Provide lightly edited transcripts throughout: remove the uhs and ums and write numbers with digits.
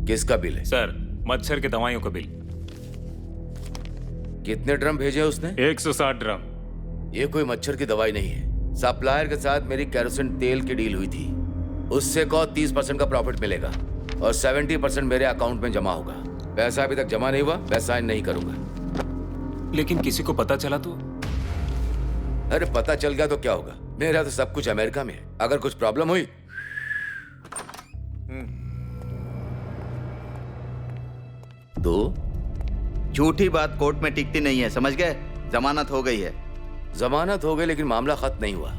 किसका बिल है? सर, मच्छर के दवाइयों का बिल। कितने ड्रम भेजे उसने? 160 ड्रम। ये कोई मच्छर की दवाई नहीं है। सप्लायर के साथ मेरी केरोसिन तेल की डील हुई थी। उससे कहो 30% का प्रॉफिट मिलेगा और 70% मेरे अकाउंट में जमा होगा। पैसा अभी तक जमा नहीं हुआ, मैं साइन नहीं करूंगा। लेकिन किसी को पता चला तो? अरे पता चल गया तो क्या होगा? मेरा तो सब कुछ अमेरिका में है। अगर कुछ प्रॉब्लम हुई तो झूठी बात कोर्ट में टिकती नहीं है, समझ गए? जमानत हो गई है। जमानत हो गई, लेकिन मामला खत्म नहीं हुआ।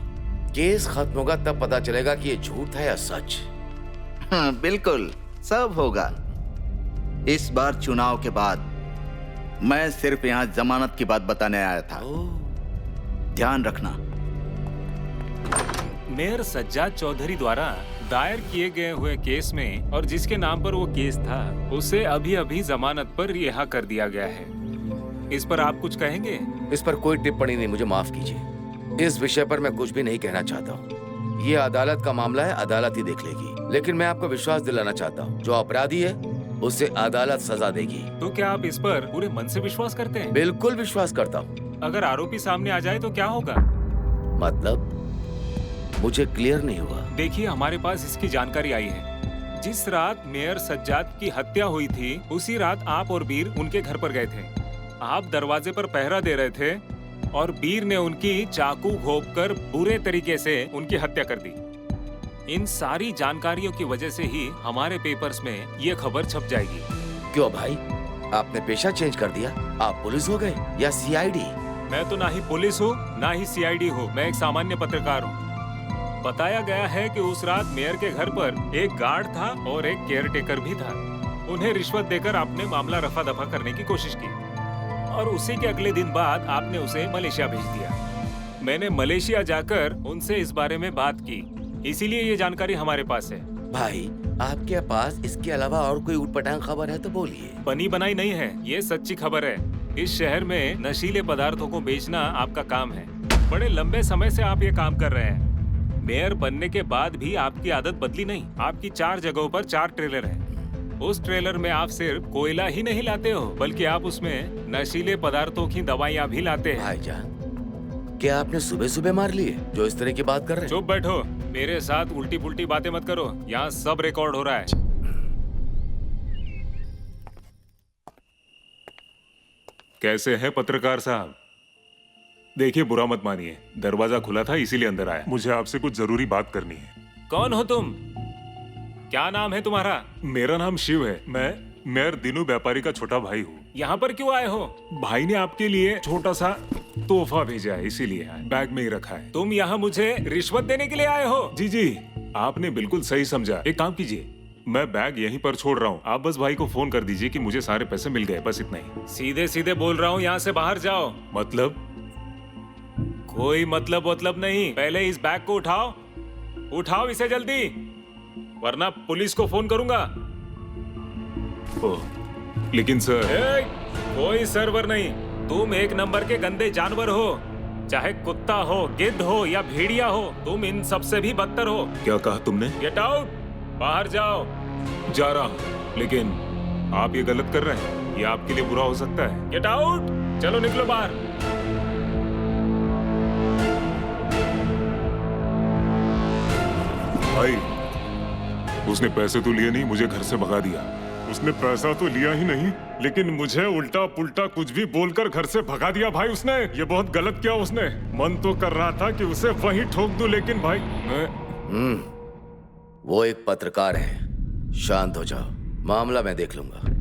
केस खत्म होगा तब पता चलेगा कि ये झूठ है या सच। हाँ, बिल्कुल सब होगा। इस बार चुनाव के बाद मैं सिर्फ यहाँ जमानत की बात बताने आया था। ध्यान रखना। मेयर सज्जाद चौधरी द्वारा दायर किए गए हुए केस में और जिसके नाम पर वो केस था, उसे अभी अभी जमानत पर रिहा कर दिया गया है। इस पर आप कुछ कहेंगे? इस पर कोई टिप्पणी नहीं, मुझे माफ कीजिए। इस विषय पर मैं कुछ भी नहीं कहना चाहता हूँ। ये अदालत का मामला है, अदालत ही देख लेगी। लेकिन मैं आपको विश्वास दिलाना चाहता हूँ, जो अपराधी है उसे अदालत सजा देगी। तो क्या आप इस पर पूरे मन से विश्वास करते हैं? बिल्कुल विश्वास करता हूँ। अगर आरोपी सामने आ जाए तो क्या होगा? मतलब मुझे क्लियर नहीं हुआ। देखिए, हमारे पास इसकी जानकारी आई है। जिस रात मेयर सज्जाद की हत्या हुई थी, उसी रात आप और बीर उनके घर पर गए थे। आप दरवाजे पर पहरा दे रहे थे और बीर ने उनकी चाकू घोंपकर बुरे तरीके से उनकी हत्या कर दी। इन सारी जानकारियों की वजह से ही हमारे पेपर्स में ये खबर छप जाएगी। क्यों भाई, आपने पेशा चेंज कर दिया? आप पुलिस हो गए या सीआईडी? मैं तो ना ही पुलिस हूँ ना ही सीआईडी हूँ, मैं एक सामान्य पत्रकार हूँ। बताया गया है कि उस रात मेयर के घर पर एक गार्ड था और एक केयरटेकर भी था। उन्हें रिश्वत देकर आपने मामला रफा दफा करने की कोशिश की और उसी के अगले दिन बाद आपने उसे मलेशिया भेज दिया। मैंने मलेशिया जाकर उनसे इस बारे में बात की, इसीलिए ये जानकारी हमारे पास है। भाई, आपके पास इसके अलावा और कोई ऊटपटांग खबर है तो बोलिए। बनी बनाई नहीं है, ये सच्ची खबर है। इस शहर में नशीले पदार्थों को बेचना आपका काम है। बड़े लंबे समय से आप ये काम कर रहे हैं। मेयर बनने के बाद भी आपकी आदत बदली नहीं। आपकी 4 जगहों पर 4 ट्रेलर हैं। उस ट्रेलर में आप सिर्फ कोयला ही नहीं लाते हो, बल्कि आप उसमें नशीले पदार्थों की दवाइयाँ भी लाते हैं। भाईजान, क्या आपने सुबह सुबह मार लिए जो इस तरह की बात कर रहे हैं? चुप बैठो, मेरे साथ उल्टी पुल्टी बातें मत करो। यहाँ सब रिकॉर्ड हो रहा है। कैसे हैं पत्रकार साहब? देखिए, बुरा मत मानिए, दरवाजा खुला था इसीलिए अंदर आया। मुझे आपसे कुछ जरूरी बात करनी है। कौन हो तुम? क्या नाम है तुम्हारा? मेरा नाम शिव है। मैं मेयर दीनू व्यापारी का छोटा भाई हूँ। यहाँ पर क्यों आए हो? भाई ने आपके लिए छोटा सा तोहफा भेजा है, इसीलिए आए। बैग में ही रखा है। तुम यहाँ मुझे रिश्वत देने के लिए आए हो? जी जी, आपने बिल्कुल सही समझा। एक काम कीजिए, मैं बैग यहीं पर छोड़ रहा हूँ। आप बस भाई को फोन कर दीजिए कि मुझे सारे पैसे मिल गए, बस इतना ही। सीधे सीधे बोल रहा हूँ, यहाँ से बाहर जाओ। मतलब? कोई मतलब नहीं। पहले इस बैग को उठाओ, उठाओ इसे जल्दी, वरना पुलिस को फोन करूंगा। ओह, लेकिन सर। कोई सर्वर नहीं। तुम एक नंबर के गंदे जानवर हो। चाहे कुत्ता हो, गिद्ध हो या भेड़िया हो, तुम इन सबसे भी बदतर हो। क्या कहा तुमने? गेट आउट, बाहर जाओ। जा रहा हूँ, लेकिन आप ये गलत कर रहे हैं। ये आपके लिए बुरा हो सकता है। गेट आउट, चलो निकलो बाहर। भाई, उसने पैसे तो लिए नहीं, मुझे घर से भगा दिया। उसने पैसा तो लिया ही नहीं, लेकिन मुझे उल्टा पुल्टा कुछ भी बोलकर घर से भगा दिया भाई उसने। ये बहुत गलत किया उसने। मन तो कर रहा था कि उसे वहीं ठोक दूं, लेकिन भाई मैं... वो एक पत्रकार है। शांत हो जाओ, मामला मैं देख लूंगा।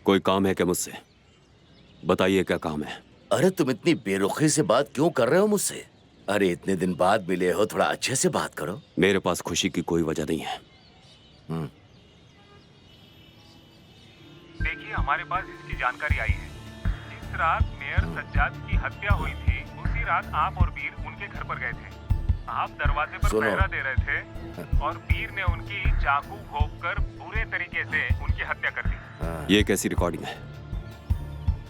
कोई काम है क्या मुझसे? बताइए क्या काम है? अरे तुम इतनी बेरुखी से बात क्यों कर रहे हो मुझसे? अरे इतने दिन बाद मिले हो, थोड़ा अच्छे से बात करो। मेरे पास खुशी की कोई वजह नहीं है। देखिए, हमारे पास इसकी जानकारी आई है। जिस रात मेयर सज्जाद की हत्या हुई थी, उसी रात आप और वीर उनके घर पर गए थे। आप दरवाजे पर सुनो। पहरा दे रहे थे और वीर ने उनकी चाकू घोंपकर बुरे तरीके से उनकी हत्या कर दी। ये कैसी रिकॉर्डिंग है?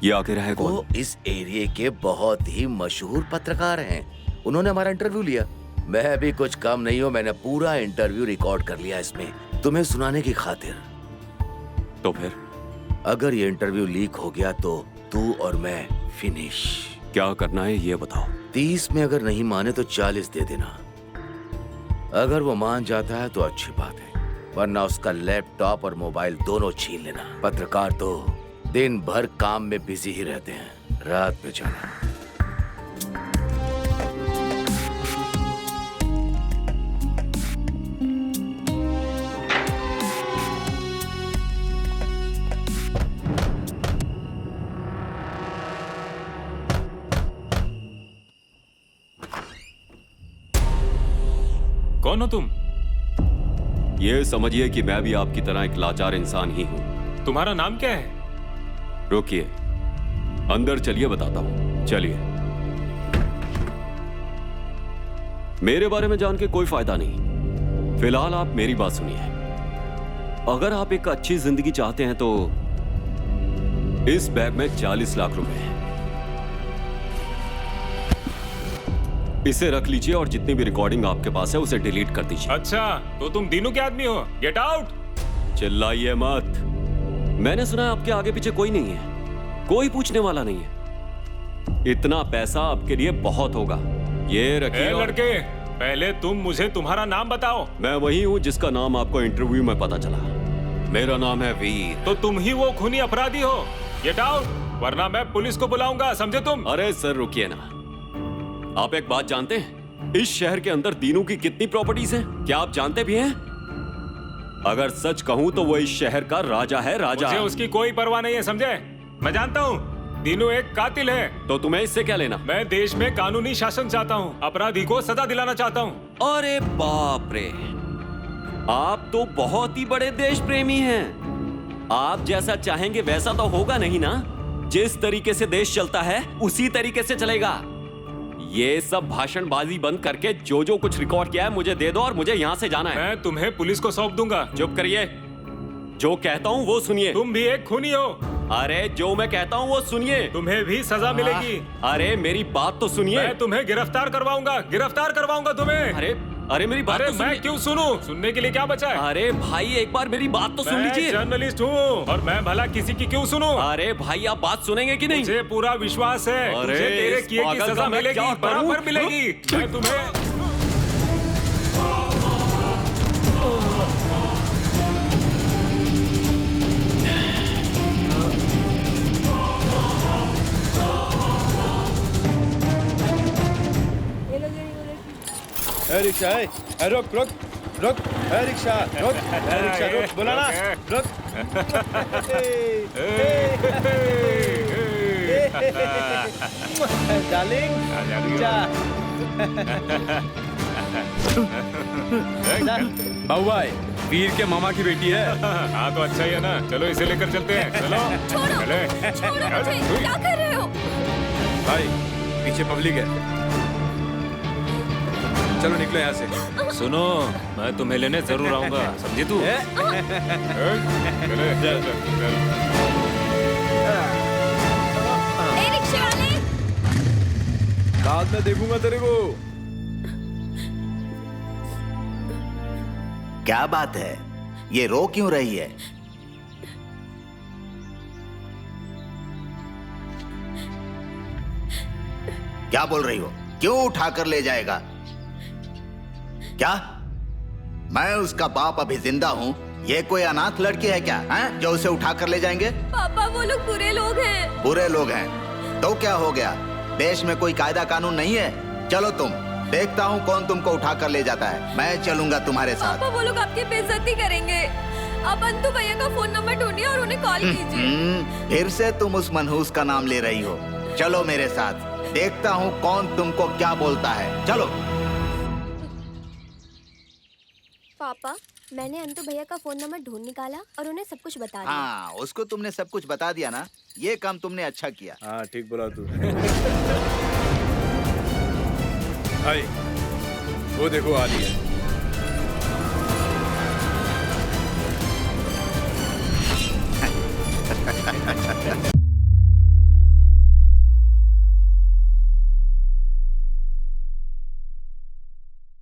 ये आखिर है कौन? वो इस एरिया के बहुत ही मशहूर पत्रकार हैं। उन्होंने हमारा इंटरव्यू लिया। मैं भी कुछ कम नहीं हूँ, मैंने पूरा इंटरव्यू रिकॉर्ड कर लिया इसमें, तुम्हें सुनाने की खातिर। तो फिर अगर ये इंटरव्यू लीक हो गया तो तू और मैं फिनिश। क्या करना है ये बताओ। 30 में अगर नहीं माने तो 40 दे देना। अगर वो मान जाता है तो अच्छी बात है, वरना उसका लैपटॉप और मोबाइल दोनों छीन लेना। पत्रकार तो दिन भर काम में बिजी ही रहते हैं, रात में जाना। कौन हो तुम? ये समझिए कि मैं भी आपकी तरह एक लाचार इंसान ही हूँ। तुम्हारा नाम क्या है? रोकिए, अंदर चलिए, बताता हूँ। चलिए। मेरे बारे में जान के कोई फायदा नहीं। फिलहाल आप मेरी बात सुनिए। अगर आप एक अच्छी जिंदगी चाहते हैं तो इस बैग में 40 लाख रुपए हैं। इसे रख लीजिए और जितनी भी रिकॉर्डिंग आपके पास है उसे डिलीट कर दीजिए। अच्छा, तो तुम दीनू के आदमी हो? Get out! चिल्लाइए मत। मैंने सुना है आपके आगे पीछे कोई नहीं है, कोई पूछने वाला नहीं है। इतना पैसा आपके लिए बहुत होगा। ये रखिए। लड़के, पहले तुम मुझे तुम्हारा नाम बताओ। मैं वही हूँ जिसका नाम आपको इंटरव्यू में पता चला। मेरा नाम है वीर। तो तुम ही वो खूनी अपराधी हो। गेट आउट, वरना मैं पुलिस को बुलाऊंगा, समझे तुम? अरे सर रुकिए ना। आप एक बात जानते हैं, इस शहर के अंदर दीनू की कितनी प्रॉपर्टीज हैं? क्या आप जानते भी हैं? अगर सच कहूं तो वो इस शहर का राजा है, राजा। मुझे उसकी कोई परवाह नहीं है, समझे? मैं जानता हूँ दीनू एक कातिल है। तो तुम्हें इससे क्या लेना? मैं देश में कानूनी शासन चाहता हूँ, अपराधी को सजा दिलाना चाहता हूँ। अरे बाप रे, आप तो बहुत ही बड़े देश प्रेमी हैं। आप जैसा चाहेंगे वैसा तो होगा नहीं ना। जिस तरीके से देश चलता है उसी तरीके से चलेगा। ये सब भाषणबाजी बंद करके जो कुछ रिकॉर्ड किया है मुझे दे दो और मुझे यहाँ से जाना है। मैं तुम्हें पुलिस को सौंप दूंगा। चुप करिए, जो कहता हूँ वो सुनिए। तुम भी एक खूनी हो। अरे जो मैं कहता हूँ वो सुनिए। तुम्हें भी सजा मिलेगी। अरे मेरी बात तो सुनिए। मैं तुम्हें गिरफ्तार करवाऊंगा तुम्हें। अरे मेरी बात अरे तो सुनिए। मैं क्यों सुनूं? सुनने के लिए क्या बचा है? अरे भाई एक बार मेरी बात तो सुन मैं लीजिए। जर्नलिस्ट हूँ और मैं भला किसी की क्यों सुनूं? अरे भाई आप बात सुनेंगे कि नहीं? मुझे पूरा विश्वास है अरे तुझे तेरे इस किए की पागल सजा का मैं मिलेगी, क्या करूं? बराबर मिलेगी। मैं तुम्हें रिक्शा है, रुक रुक रुक, रिक्शा रुक, रिक्शा रुक, बोला ना रुक। डार्लिंग, बाबू भाई, वीर के मामा की बेटी है। हाँ तो अच्छा ही है ना। चलो इसे लेकर चलते हैं। चलो चले। छोड़ो मुझे, क्या कर रहे हो? भाई पीछे पब्लिक है, चलो निकलो यहाँ से। सुनो, मैं तुम्हें लेने जरूर आऊंगा, समझी तू? ए रिक्शे वाले, बाद में देखूंगा तेरे को। क्या बात है, ये रो क्यों रही है? क्या बोल रही हो? क्यों उठाकर ले जाएगा? क्या मैं उसका बाप अभी जिंदा हूँ? ये कोई अनाथ लड़की है क्या, हैं? जो उसे उठाकर ले जाएंगे? पापा वो लोग बुरे लोग हैं। बुरे लोग हैं तो क्या हो गया? देश में कोई कायदा कानून नहीं है? चलो तुम, देखता हूँ कौन तुमको उठाकर ले जाता है। मैं चलूंगा तुम्हारे साथ। पापा वो लोग आपकी बेइज्जती करेंगे। आप अंतु भैया का फोन नंबर ढूंढिए और उन्हें कॉल कीजिए। फिर से तुम उस मनहूस का नाम ले रही हो। चलो मेरे साथ, देखता हूँ कौन तुमको क्या बोलता है। चलो। पापा मैंने अंतु भैया का फोन नंबर ढूंढ निकाला और उन्हें सब कुछ बता दिया। हाँ, उसको तुमने सब कुछ बता दिया ना, ये काम तुमने अच्छा किया। हाँ ठीक बोला तू। भाई वो देखो आ रही है।